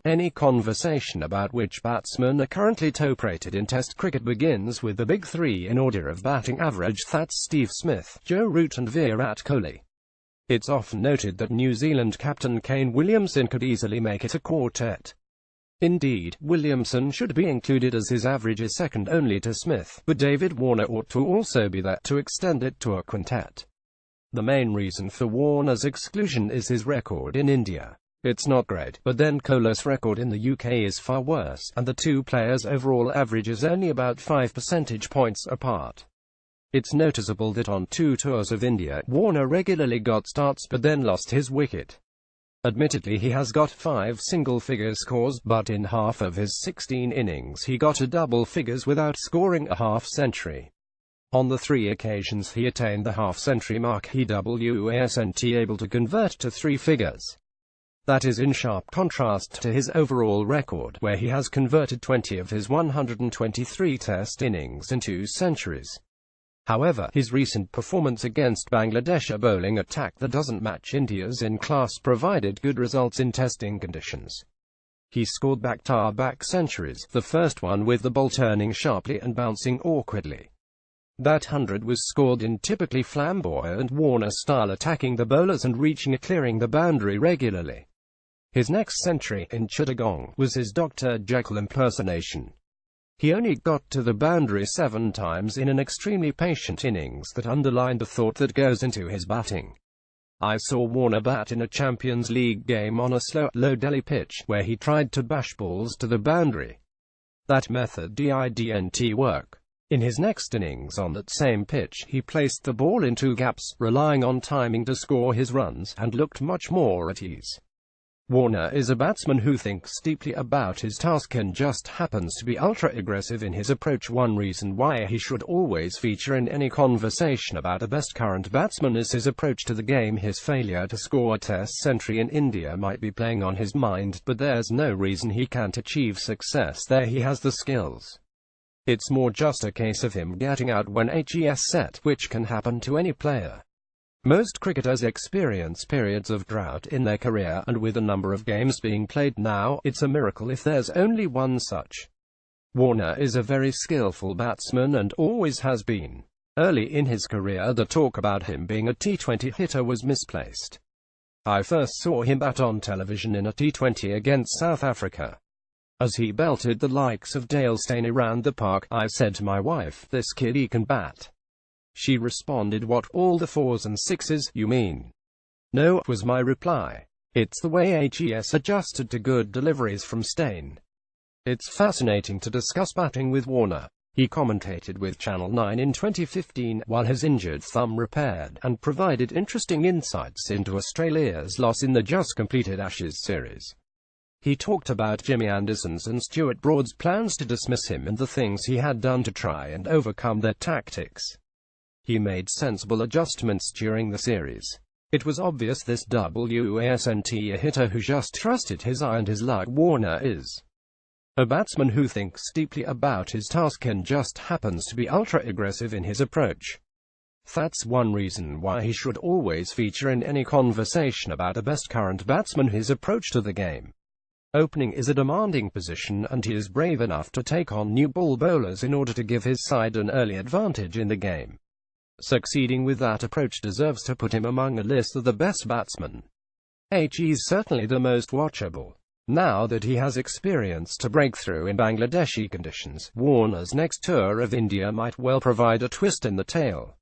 Any conversation about which batsmen are currently toprated in Test cricket begins with the Big Three in order of batting average: that's Steve Smith, Joe Root and Virat Kohli. It's often noted that New Zealand captain Kane Williamson could easily make it a quartet. Indeed, Williamson should be included as his average is second only to Smith, but David Warner ought to also be there to extend it to a quintet. The main reason for Warner's exclusion is his record in India. It's not great, but then Kohli's record in the UK is far worse, and the two players' overall average is only about 5 percentage points apart. It's noticeable that on 2 tours of India, Warner regularly got starts but then lost his wicket. Admittedly, he has got 5 single-figure scores, but in half of his 16 innings he got to double figures without scoring a half-century. On the 3 occasions he attained the half-century mark, he wasn't able to convert to 3 figures. That is in sharp contrast to his overall record, where he has converted 20 of his 123 Test innings into centuries. However, his recent performance against Bangladesh, a bowling attack that doesn't match India's in class, provided good results in testing conditions. He scored back-to-back centuries, the first one with the ball turning sharply and bouncing awkwardly. That 100 was scored in typically flamboyant Warner style, attacking the bowlers and reaching and clearing the boundary regularly. His next century, in Chittagong, was his Dr. Jekyll impersonation. He only got to the boundary 7 times in an extremely patient innings that underlined the thought that goes into his batting. I saw Warner bat in a Champions League game on a slow, low-Delhi pitch, where he tried to bash balls to the boundary. That method didn't work. In his next innings on that same pitch, he placed the ball in 2 gaps, relying on timing to score his runs, and looked much more at ease. Warner is a batsman who thinks deeply about his task and just happens to be ultra-aggressive in his approach. One reason why he should always feature in any conversation about a best current batsman is his approach to the game. His failure to score a Test century in India might be playing on his mind, but there's no reason he can't achieve success there. He has the skills. It's more just a case of him getting out when he's set, which can happen to any player. Most cricketers experience periods of drought in their career, and with a number of games being played now, it's a miracle if there's only one such. Warner is a very skillful batsman and always has been. Early in his career, the talk about him being a T20 hitter was misplaced. I first saw him bat on television in a T20 against South Africa. As he belted the likes of Dale Steyn around the park, I said to my wife, "This kid, he can bat." She responded, "What, all the 4s and 6s, you mean?" "No," was my reply. "It's the way he's adjusted to good deliveries from Steyn." It's fascinating to discuss batting with Warner. He commentated with Channel 9 in 2015, while his injured thumb repaired, and provided interesting insights into Australia's loss in the just-completed Ashes series. He talked about Jimmy Anderson's and Stuart Broad's plans to dismiss him and the things he had done to try and overcome their tactics. He made sensible adjustments during the series. It was obvious this wasn't a hitter who just trusted his eye and his luck. Warner is a batsman who thinks deeply about his task and just happens to be ultra-aggressive in his approach. That's one reason why he should always feature in any conversation about a best current batsman: his approach to the game. Opening is a demanding position, and he is brave enough to take on new ball bowlers in order to give his side an early advantage in the game. Succeeding with that approach deserves to put him among a list of the best batsmen. He's certainly the most watchable. Now that he has experienced a breakthrough in Bangladeshi conditions, Warner's next tour of India might well provide a twist in the tale.